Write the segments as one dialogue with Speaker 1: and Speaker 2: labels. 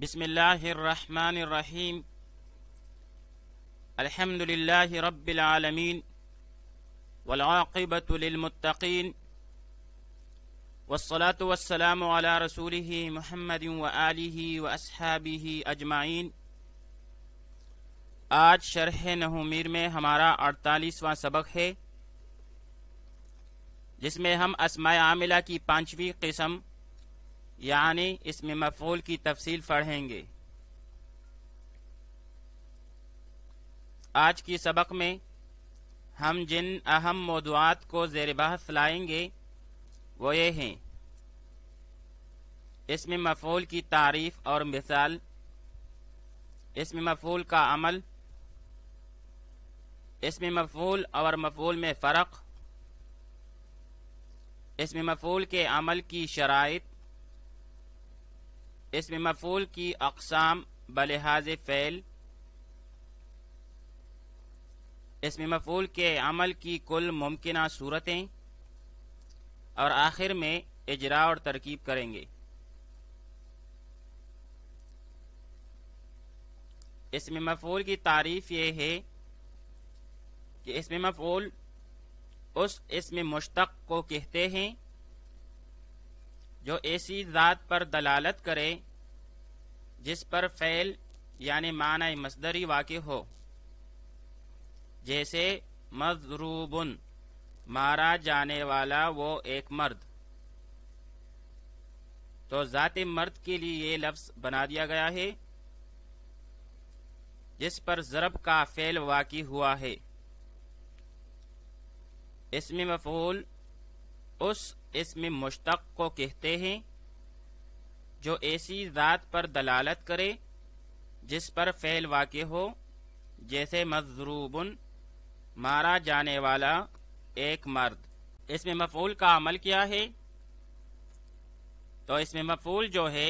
Speaker 1: بسم اللہ الرحمن الرحیم الحمد للہ رب العالمین والعاقبۃ للمتقین والصلاة والسلام علی رسولہ محمد وآلہ واصحابہ اجمعین۔ آج شرح نحو میر میں ہمارا 48واں سبق ہے، جس میں ہم اسماء عاملہ کی 5ویں قسم یعنی اسم مفعول کی تفصیل پڑھیں گے۔ آج کی سبق میں ہم جن اہم موضوعات کو زیر بحث لائیں گے وہ یہ ہیں: اسم مفعول کی تعریف اور مثال، اسم مفعول کا عمل، اسم مفعول اور مفعول میں فرق، اسم مفعول کے عمل کی شرائط، اسم مفعول کی اقسام بلحاظ فعل، اسم مفعول کے عمل کی کل ممکنہ صورتیں، اور آخر میں اجراء اور ترکیب کریں گے۔ اسم مفعول کی تعریف یہ ہے کہ اسم مفعول اس اسم مشتق کو کہتے ہیں جو ایسی ذات پر دلالت کرے جس پر فعل یعنی معنی مصدری واقع ہو، جیسے مضروب، مارا جانے والا وہ ایک مرد، تو ذات مرد کے لیے یہ لفظ بنا دیا گیا ہے جس پر ضرب کا فعل واقع ہوا ہے۔ اسم مفعول اس اسم مشتق کو کہتے ہیں جو ایسی ذات پر دلالت کرے جس پر فعل واقع ہو، جیسے مضروب، مارا جانے والا ایک مرد۔ اسم مفعول کا عمل کیا ہے؟ تو اسم مفعول جو ہے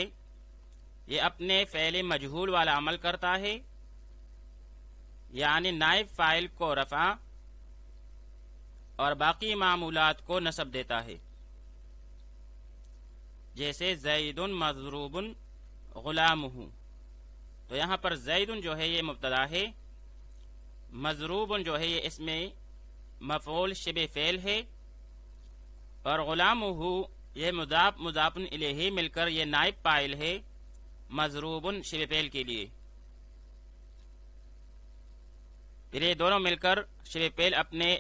Speaker 1: یہ اپنے فعل مجہول والا عمل کرتا ہے، یعنی نائب فاعل کو رفع اور باقی معمولات کو نصب دیتا ہے، جیسے زید مضروب غلامہ۔ تو یہاں پر زید جو ہے یہ مبتدا ہے، مضروب جو ہے یہ اسم مفعول شبہ فعل ہے، اور غلامہ یہ مضاف الیہ مل کر یہ نائب فاعل ہے مضروب شبہ فعل کے لیے۔ پھر یہ دونوں مل کر شبہ فعل اپنے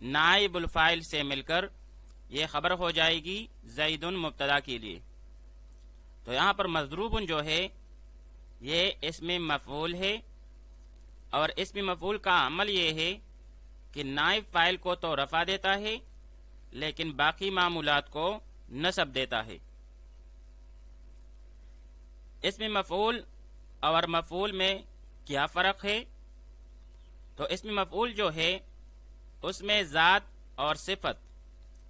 Speaker 1: نائب الفاعل سے مل کر یہ خبر ہو جائے گی زید مبتدا کے لیے۔ تو یہاں پر مضروب جو ہے یہ اسم مفعول ہے، اور اسم مفعول کا عمل یہ ہے کہ نائب فاعل کو تو رفع دیتا ہے لیکن باقی معمولات کو نصب دیتا ہے۔ اسم مفعول اور مفعول میں کیا فرق ہے؟ تو اسم مفعول جو ہے اس میں ذات اور صفت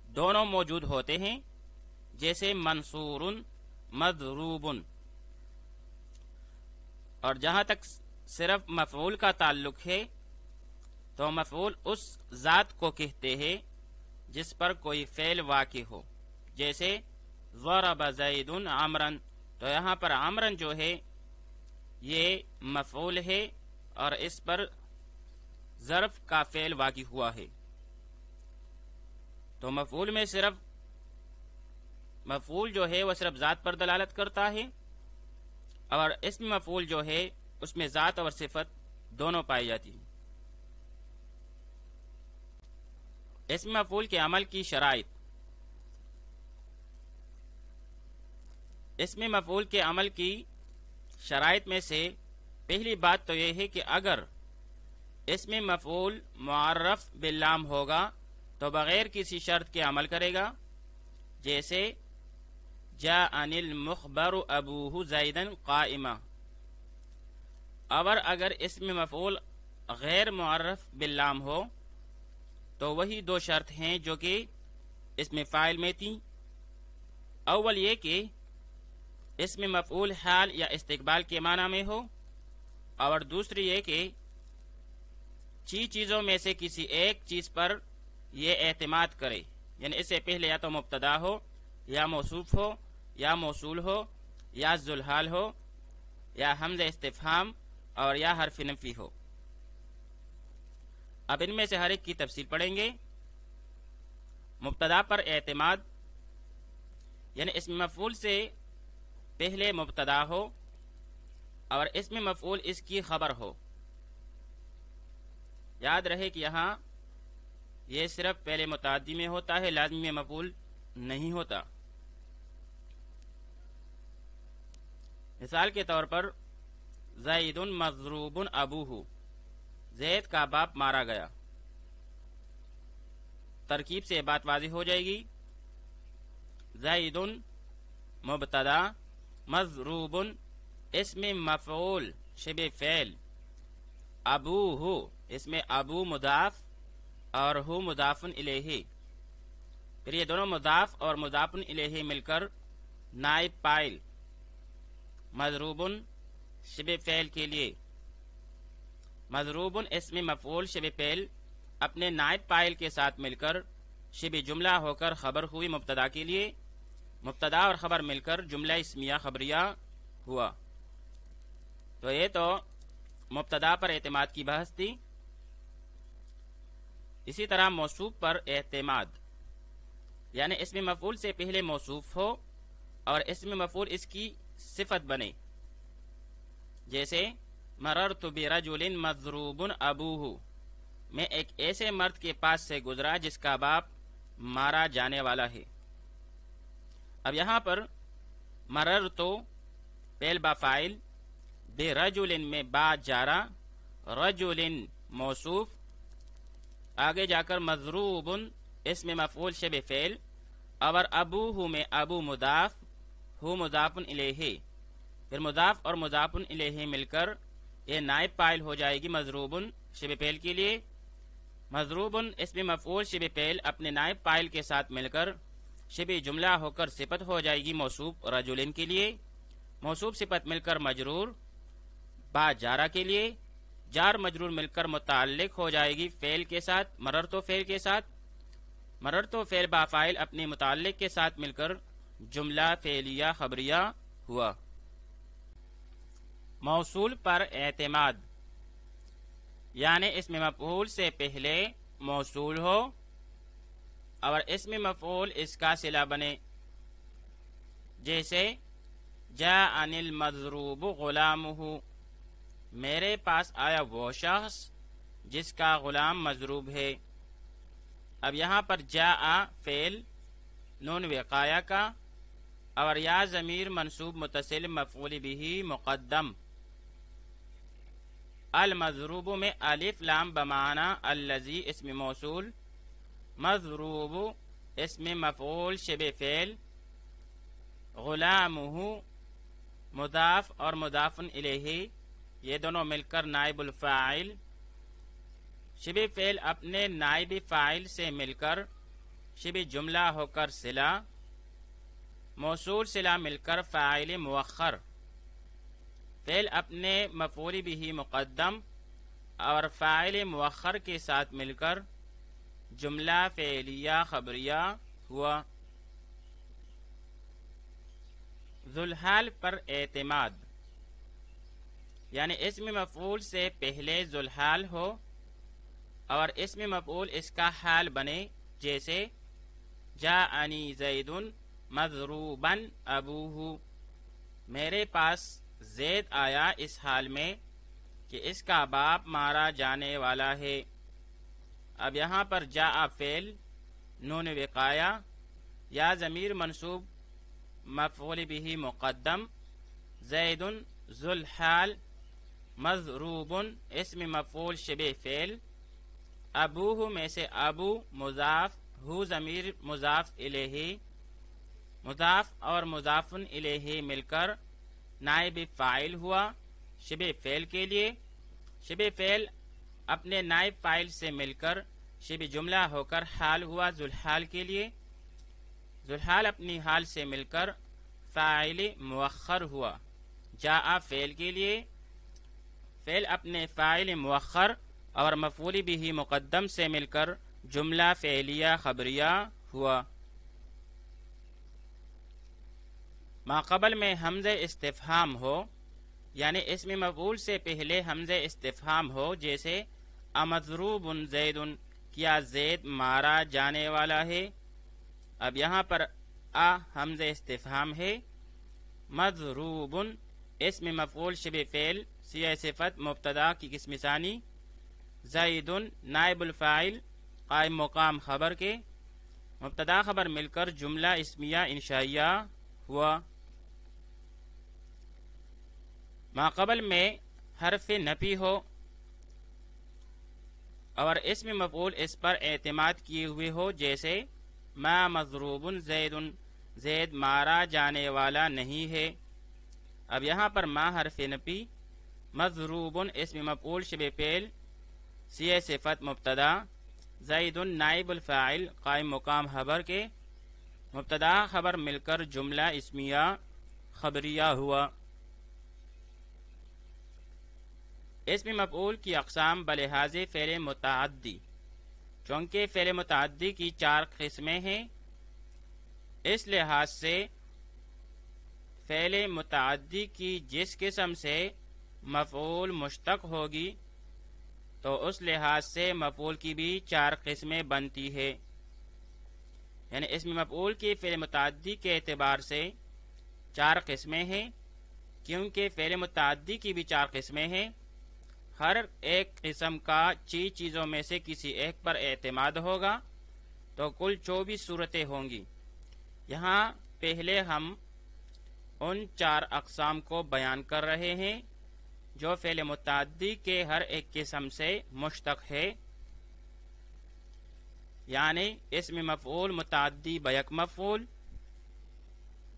Speaker 1: دونوں موجود ہوتے ہیں، جیسے منصور، مضروب۔ اور جہاں تک صرف مفعول کا تعلق ہے تو مفعول اس ذات کو کہتے ہیں جس پر کوئی فعل واقع ہو، جیسے ضرب زید عمرا۔ تو یہاں پر عمرا جو ہے یہ مفعول ہے اور اس پر ظرف کا فعل واقع ہوا ہے۔ تو مفعول میں صرف مفعول جو ہے وہ صرف ذات پر دلالت کرتا ہے، اور اسم مفعول جو ہے اس میں ذات اور صفت دونوں پائی جاتی ہیں۔ اسم مفعول کے عمل کی شرائط۔ اسم مفعول کے عمل کی شرائط میں سے پہلی بات تو یہ ہے کہ اگر اسم مفعول معرف باللام ہوگا تو بغیر کسی شرط کے عمل کرے گا، جیسے جاءنی المخبر ابوہ زیدا قائما۔ اور اگر اسم مفعول غیر معرف باللام ہو تو وہی دو شرط ہیں جو کہ اسم فاعل میں تھیں۔ اول یہ کہ اسم مفعول حال یا استقبال کے معنی میں ہو، اور دوسری یہ کہ چیزوں میں سے کسی ایک چیز پر یہ اعتماد کرے، یعنی اس سے پہلے یا تو مبتدا ہو یا موصوف ہو یا موصول ہو یا ذوالحال ہو یا حمزہ استفہام اور یا حرف نفی ہو۔ اب ان میں سے ہر ایک کی تفصیل پڑھیں گے۔ مبتدا پر اعتماد، یعنی اسم مفعول سے پہلے مبتدا ہو اور اسم مفعول اس کی خبر ہو۔ یاد رہے کہ یہاں یہ صرف پہلے متعدی میں ہوتا ہے، لازمی میں مفعول نہیں ہوتا۔ مثال کے طور پر زید مضروب ابوہ، زید کا باپ مارا گیا۔ ترکیب سے بات واضح ہو جائے گی۔ زید مبتدا، مضروب اسم مفعول شبہ فعل، ابوہ اس میں ابو مضاف اور ہو مضاف الیہ، پھر یہ دونوں مضاف اور مضاف الیہ مل کر نائب فاعل مضروب شبہ فعل کے لیے۔ مضروب اسم مفعول شبہ فعل اپنے نائب فاعل کے ساتھ مل کر شبہ جملہ ہو کر خبر ہوئی مبتدا کے لیے، مبتدا اور خبر مل کر جملہ اسمیہ خبریہ ہوا۔ تو یہ تو مبتدا پر اعتماد کی بحث تھی۔ اسی طرح موصوف پر اعتماد، یعنی اسم مفعول سے پہلے موصوف ہو اور اسم مفعول اس کی صفت بنے، جیسے مررت برجل مضروب ابوہ، میں ایک ایسے مرد کے پاس سے گزرا جس کا باپ مارا جانے والا ہے۔ اب یہاں پر مررت فعل با فاعل، برجل میں با جارا، رجل موصوف، آگے جا کر مضروب اسم مفعول شبہ فعل، اور ابوہ میں ابو مضاف، ہو مضاف الیہ، پھر مضاف اور مضاف الیہ مل کر یہ نائب فاعل ہو جائے گی مضروب شبہ فعل کے لیے۔ مضروب اسم مفعول شبہ فعل اپنے نائب فاعل کے ساتھ مل کر شبہ جملہ ہو کر صفت ہو جائے گی موصوف رجلن کے لیے۔ موصوف صفت مل کر مجرور با جارہ کے لیے، جار مجرور مل کر متعلق ہو جائے گی فعل کے ساتھ، مررتو فعل کے ساتھ۔ مررتو فعل با فاعل اپنے متعلق کے ساتھ مل کر جملہ فعلیہ خبریہ ہوا۔ موصول پر اعتماد، یعنی اسم مفعول سے پہلے موصول ہو اور اسم مفعول اس کا صلہ بنے، جیسے جاءنی المضروب غلامہ، میرے پاس آیا وہ شخص جس کا غلام مضروب ہے۔ اب یہاں پر جاء فعل نون وقایہ کا اور یا ضمیر منصوب متصل مفعول به مقدم، المضروب میں الف لام بمعنی الذی اسم موصول، مضروب اسم مفعول شبہ فعل، غلامہ مضاف اور مضاف الیہ یہ دونوں مل کر نائب الفاعل، شبہ فعل اپنے نائب فاعل سے مل کر شبہ جملہ ہو کر صلہ، موصول صلہ مل کر فاعل مؤخر، فعل اپنے مفعول به مقدم اور فاعل مؤخر کے ساتھ مل کر جملہ فعلیہ خبریہ ہوا۔ ذوالحال پر اعتماد، یعنی اسم مفعول سے پہلے ذوالحال ہو اور اسم مفعول اس کا حال بنے، جیسے جاءنی زید مضروبا ابوہ، میرے پاس زید آیا اس حال میں کہ اس کا باپ مارا جانے والا ہے۔ اب یہاں پر جاء فعل نون وقایہ یا ضمیر منصوب مفعول به مقدم، زید ذوالحال مضروب اسم مفعول شبہ فعل، ابوہ میں سے ابو مضاف، ہو ضمیر مضاف الیہ، مضاف اور مضاف الیہ مل کر نائب فاعل ہوا شبہ فعل کے لیے، شبہ فعل اپنے نائب فاعل سے مل کر شبہ جملہ ہو کر حال ہوا ذوالحال کے لیے، ذوالحال اپنی حال سے مل کر فاعل مؤخر ہوا جاء فعل کے لیے، فعل اپنے فاعل مؤخر اور مفعول به مقدم سے مل کر جملہ فعلیہ خبریہ ہوا۔ ما قبل میں حمزہ استفہام ہو یعنی اسم مفعول سے پہلے حمزہ استفہام ہو، جیسے امضروب زید، کیا زید مارا جانے والا ہے۔ اب یہاں پر حمزہ استفہام ہے، مضروب اسم مفعول شبہ فعل صیغہ صفت مبتدا کی قسم ثانی، زید نائب الفاعل قائم مقام خبر کے، مبتدا خبر مل کر جملہ اسمیہ انشائیہ ہوا۔ ما قبل میں حرف نفی ہو اور اسم مفعول اس پر اعتماد کیے ہوئے ہو، جیسے ما مضروب زید، زید مارا جانے والا نہیں ہے۔ اب یہاں پر ما حرف نفی، مضروب اسم مفعول شبہ فعل صیغہ صفت مبتدا، زید نائب الفاعل قائم مقام خبر کے، مبتدا خبر مل کر جملہ اسمیہ خبریہ ہوا۔ اسم مفعول کی اقسام بلحاظ فعل متعدی، چونکہ فعل متعدی کی 4 قسمیں ہیں، اس لحاظ سے فعل متعدی کی جس قسم سے مفعول مشتق ہوگی تو اس لحاظ سے مفعول کی بھی 4 قسمیں بنتی ہے۔ یعنی اسم مفعول کی فعل متعدی کے اعتبار سے 4 قسمیں ہیں، کیونکہ فعل متعدی کی بھی 4 قسمیں ہیں، ہر ایک قسم کا چیزوں میں سے کسی ایک پر اعتماد ہوگا تو کل 24 صورتیں ہوں گی۔ یہاں پہلے ہم ان 4 اقسام کو بیان کر رہے ہیں جو فعل متعدی کے ہر ایک قسم سے مشتق ہے، یعنی اسم مفعول متعدی بیک مفعول،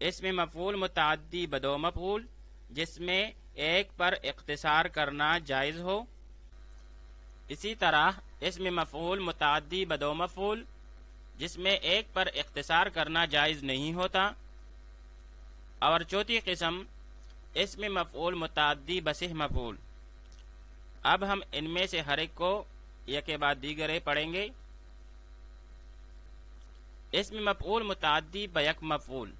Speaker 1: اسم مفعول متعدی بدو مفعول جس میں ایک پر اختصار کرنا جائز ہو، اسی طرح اسم مفعول متعدی بدو مفعول جس میں ایک پر اختصار کرنا جائز نہیں ہوتا، اور چوتھی قسم اسم مفعول متعدی بصح مفعول۔ اب ہم ان میں سے ہر ایک کو یک کے بعد دیگرے پڑھیں گے۔ اسم مفعول متعدی بیک مفعول،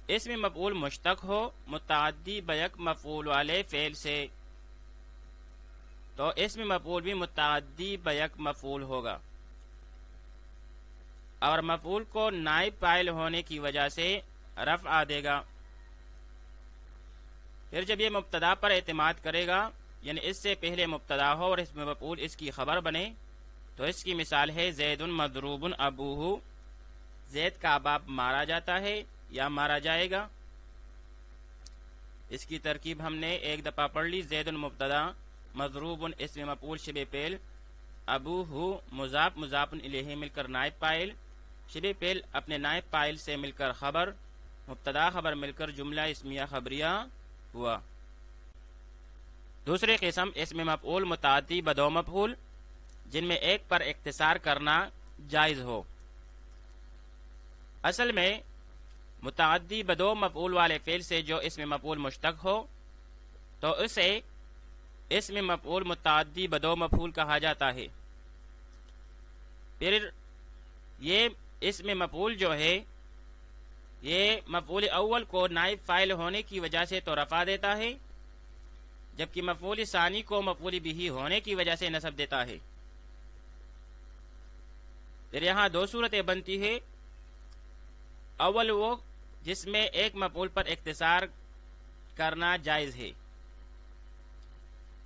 Speaker 1: اسم مفعول مشتق ہو متعدی بیک مفعول والے فعل سے تو اسم مفعول بھی متعدی بیک مفعول ہوگا، اور مفعول کو نائب فاعل ہونے کی وجہ سے رفع دے گا۔ پھر جب یہ مبتدا پر اعتماد کرے گا، یعنی اس سے پہلے مبتدا ہو اور اسم مفعول اس کی خبر بنے، تو اس کی مثال ہے زید مضروب ابوہ، زید کا باپ مارا جاتا ہے یا مارا جائے گا۔ اس کی ترکیب ہم نے ایک دفعہ پڑھ لی، زید مبتدا، مضروب اسم مفعول شبہ فعل، ابوہ مضاف مضاف الیہ مل کر نائب فاعل، شبہ فعل اپنے نائب فاعل سے مل کر خبر، مبتدا خبر مل کر جملہ اسمیہ خبریہ ہوا۔ دوسری قسم اسم مفعول متعدی بدو مفعول جن میں ایک پر اختصار کرنا جائز ہو۔ اصل میں متعدی بدو مفعول والے فعل سے جو اسم مفعول مشتق ہو تو اسے اسم مفعول متعدی بدو مفعول کہا جاتا ہے۔ پھر یہ اسم مفعول جو ہے یہ مفعول اول کو نائب فاعل ہونے کی وجہ سے تو رفع دیتا ہے، جبکہ مفعول ثانی کو مفعول بہ ہونے کی وجہ سے نصب دیتا ہے۔ پھر یہاں 2 صورتیں بنتی ہے، اول وہ جس میں ایک مفعول پر اختصار کرنا جائز ہے،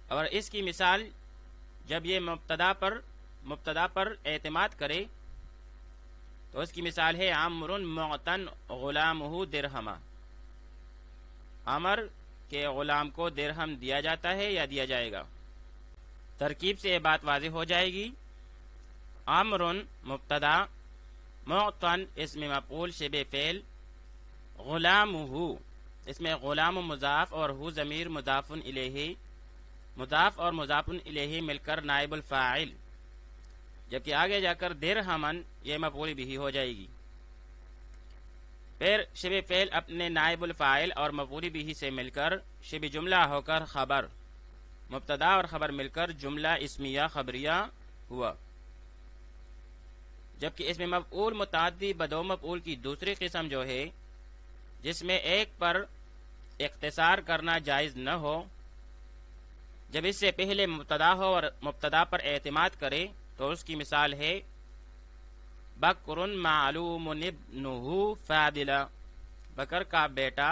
Speaker 1: اور اس کی مثال جب یہ مبتدا پر اعتماد کرے تو اس کی مثال ہے عمر معتن غلامہ درہما، عمر کے غلام کو درہم دیا جاتا ہے یا دیا جائے گا۔ ترکیب سے یہ بات واضح ہو جائے گی، عمر مبتدا، معتن اسم مفعول شبہ فعل، غلامہ اس میں غلام مضاف اور ہو ضمیر مضاف الیہ، مضاف اور مضاف الیہ مل کر نائب الفاعل، جبکہ آگے جا کر درہمن یہ مفعول بہ ہو جائے گی۔ پھر شبہ فعل اپنے نائب الفاعل اور مفعول بہ سے مل کر شبہ جملہ ہو کر خبر، مبتدا اور خبر مل کر جملہ اسمیہ خبریہ ہوا۔ جبکہ اس میں مفعول متعدی بدو مفعول کی دوسری قسم جو ہے جس میں ایک پر اختصار کرنا جائز نہ ہو، جب اس سے پہلے مبتدا ہو اور مبتدا پر اعتماد کرے تو اس کی مثال ہے بکر معلوم ابنہ فاضل، بکر کا بیٹا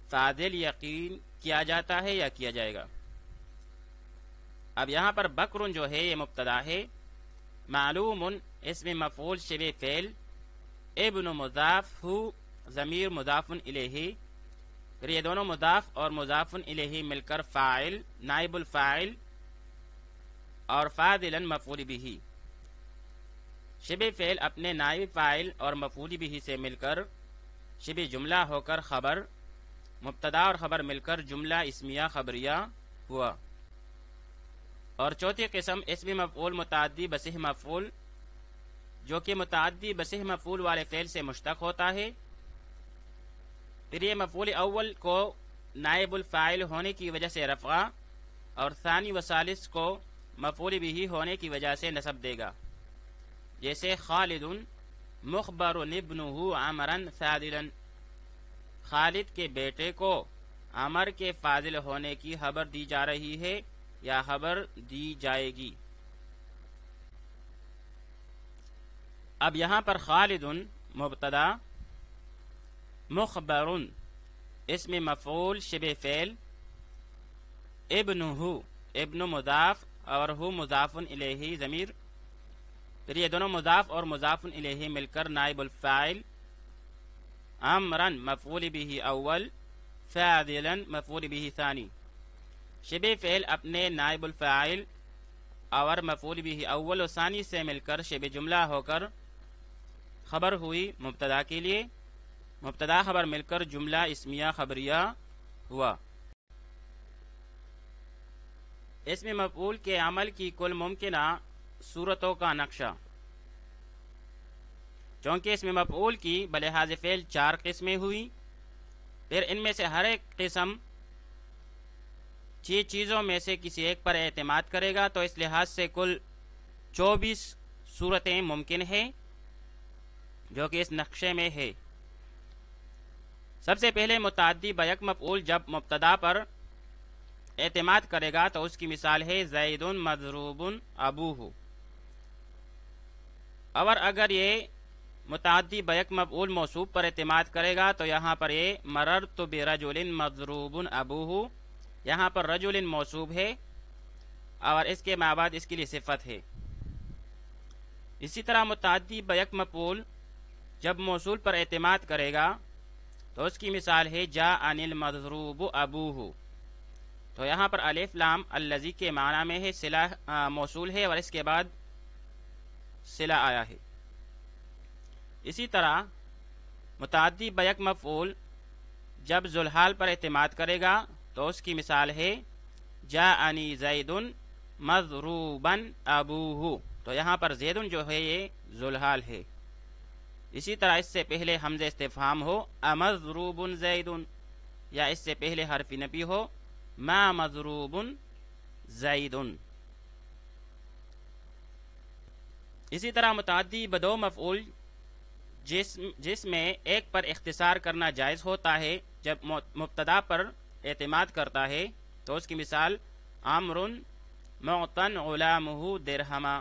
Speaker 1: فاضل یقین کیا جاتا ہے یا کیا جائے گا۔ اب یہاں پر بکر جو ہے یہ مبتدا ہے، معلوم اسم مفعول شبہ فعل، ابن مضاف ہو ضمیر مضاف الیہ، پھر یہ دونوں مضاف اور مضاف الیہ مل کر فاعل نائب الفاعل، اور فاضلا مفعول بہ، شبہ فعل اپنے نائب فاعل اور مفعول بہ سے مل کر شبہ جملہ ہو کر خبر، مبتدا اور خبر مل کر جملہ اسمیہ خبریہ ہوا۔ اور چوتھی قسم اسم مفعول متعدی بصیغہ مفعول، جو کہ متعدی بصیغہ مفعول والے فعل سے مشتق ہوتا ہے، پھر یہ مفعول اول کو نائب الفاعل ہونے کی وجہ سے رفع اور ثانی و ثالث کو مفعول بہ ہونے کی وجہ سے نصب دے گا، جیسے خالد مخبر ابنہ عمرا فاضلا، خالد کے بیٹے کو عمر کے فاضل ہونے کی خبر دی جا رہی ہے یا خبر دی جائے گی۔ اب یہاں پر خالد مبتدا، مخبر اسم مفعول شبہ فعل، ابنہ ابن مضاف اور ہو مضاف الیہ ضمیر، پھر یہ دونوں مضاف اور مضاف الیہ مل کر نائب الفاعل، عمرا مفعول بہ اول، فاضلا مفعول بہ ثانی، شبہ فعل اپنے نائب الفاعل اور مفعول بہ اول و ثانی سے مل کر شبہ جملہ ہو کر خبر ہوئی مبتدا کے لیے، مبتدا خبر مل کر جملہ اسمیہ خبریہ ہوا۔ اسم مفعول کے عمل کی کل ممکنہ صورتوں کا نقشہ، چونکہ اسم مفعول کی بلحاظ فعل 4 قسمیں ہوئی، پھر ان میں سے ہر ایک قسم چیزوں میں سے کسی ایک پر اعتماد کرے گا، تو اس لحاظ سے کل 24 صورتیں ممکن ہیں جو کہ اس نقشے میں ہے۔ سب سے پہلے متعدی بیک مفعول جب مبتدا پر اعتماد کرے گا تو اس کی مثال ہے زید مضروب ابوہ، اور اگر یہ متعدی بیک مفعول موصوف پر اعتماد کرے گا تو یہاں پر یہ مررت برجل مضروب ابوہ، یہاں پر رجل موصوف ہے اور اس کے بعد اس کے لیے صفت ہے۔ اسی طرح متعدی بیک مفعول جب موصول پر اعتماد کرے گا تو اس کی مثال ہے جاءنی المضروب ابوہ، تو یہاں پر الف لام الذی کے معنی میں ہے، صلہ موصول ہے اور اس کے بعد صلہ آیا ہے۔ اسی طرح متعدی بیک مفعول جب ذوالحال پر اعتماد کرے گا تو اس کی مثال ہے جاءنی زید مضروبا ابوہ، تو یہاں پر زید جو ہے یہ ذوالحال ہے۔ اسی طرح اس سے پہلے حمزہ استفہام ہو امضروب زید، یا اس سے پہلے حرف نفی ہو ما مضروب زید۔ اسی طرح متعدی بدو مفعول جس میں ایک پر اختصار کرنا جائز ہوتا ہے جب مبتدا پر اعتماد کرتا ہے تو اس کی مثال عمر معطن غلامہ درہما،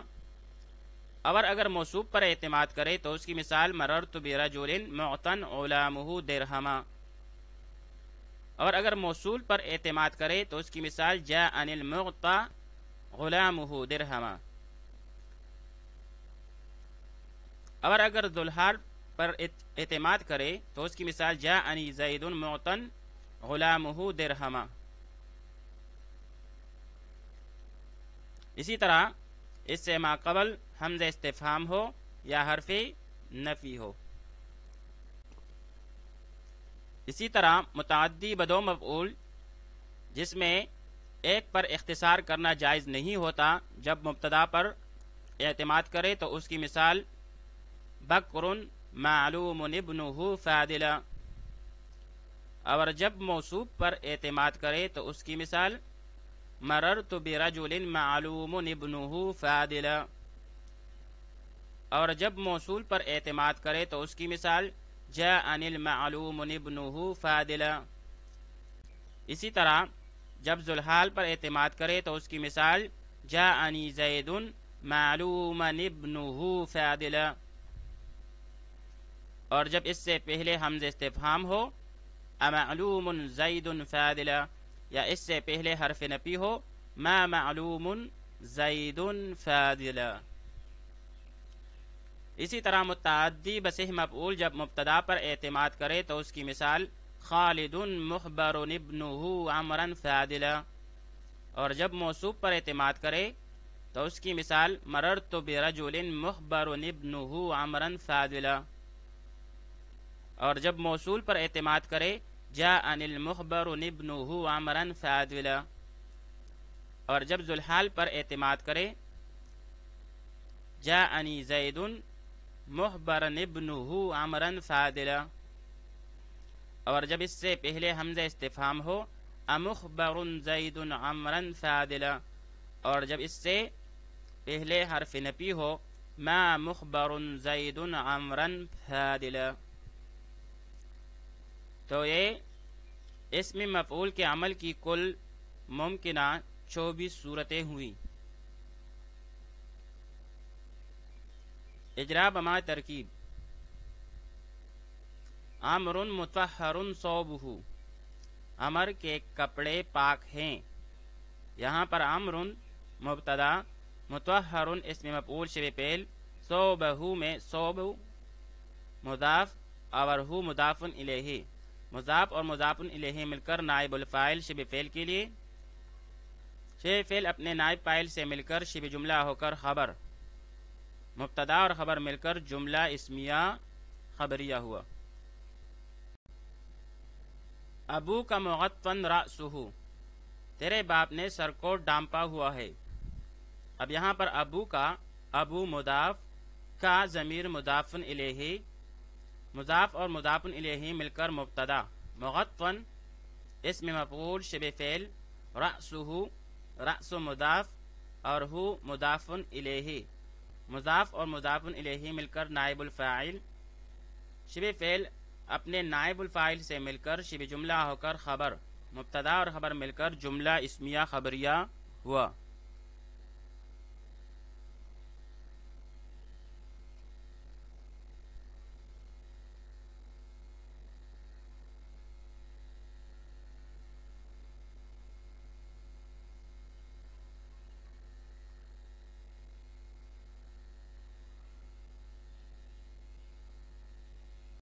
Speaker 1: اور اگر موصوف پر اعتماد کرے تو اس کی مثال مررت برجل معطن غلامہ درہما، اور اگر موصول پر اعتماد کرے تو اس کی مثال جاءنی المعطى غلامہ درہما، اور اگر ذوالحال پر اعتماد کرے تو اس کی مثال جاءنی زید معطن غلامہ درہما۔ اسی طرح اس سے ما قبل حمزہ استفہام ہو یا حرف نفی ہو۔ اسی طرح متعدی بدو مفعول جس میں ایک پر اختصار کرنا جائز نہیں ہوتا جب مبتدا پر اعتماد کرے تو اس کی مثال بکر معلوم ابنہ فاضلا، اور جب موصوف پر اعتماد کرے تو اس کی مثال مررت برجل معلوم ابنہ فاضلا، اور جب موصول پر اعتماد کرے تو اس کی مثال جاءنی المعلوم ابنہ فاضلا۔ اسی طرح جب ذوالحال پر اعتماد کرے تو اس کی مثال جاءنی زید معلوما ابنہ فاضلا، اور جب اس سے پہلے حمز استفہام ہو امعلوم زید فاضلا، یا اس سے پہلے حرف نفی ہو ما معلوم زید فاضلا۔ اسی طرح متعدی بصیغہ مفعول جب مبتدا پر اعتماد کرے تو اس کی مثال خالد مخبر ابنہ عمرا فاضلا، اور جب موصوف پر اعتماد کرے تو اس کی مثال مررت برجل مخبر ابنہ عمرا فاضلا، اور جب موصول پر اعتماد کرے جاءنی المخبر ابنہ عمرا فاضلا، اور جب ذوالحال پر اعتماد کرے جاءنی زید مخبرا ابنہ عمرا فاضلا، اور جب اس سے پہلے حمزہ استفہام ہو امخبر زید عمرا فاضلا، اور جب اس سے پہلے حرف نفی ہو ما مخبر زید عمرا فاضلا۔ تو یہ اسم مفعول کے عمل کی کل ممکنہ 24 صورتیں ہوئیں۔ اجرا بما ترکیب: عمر مطہر ثوبہ، عمر کے کپڑے پاک ہیں۔ یہاں پر عمر مبتدا، مطہر اسم مفعول شبہ فعل، ثوبہ میں ثوب مضاف اور ہو مضاف الیہ، مضاف اور مضاف الیہ مل کر نائب الفاعل شبہ فعل کے لیے، شبہ فعل اپنے نائب فاعل سے مل کر شبہ جملہ ہو کر خبر، مبتدا اور خبر مل کر جملہ اسمیہ خبریہ ہوا۔ ابو کا مغطن رأسہ، تیرے باپ نے سر کو ڈانپا ہوا ہے۔ اب یہاں پر ابو کا، ابو مضاف، کا ضمیر مضاف الیہ، مضاف اور مضاف الیہ مل کر مبتدا، مغطن اسم مفعول شبہ فعل، رأسہ رأس مضاف اور ہو مضاف الیہ، مضاف اور مضاف الیہ مل کر نائب الفاعل، شبہ فعل اپنے نائب الفاعل سے مل کر شبہ جملہ ہو کر خبر، مبتدا اور خبر مل کر جملہ اسمیہ خبریہ ہوا۔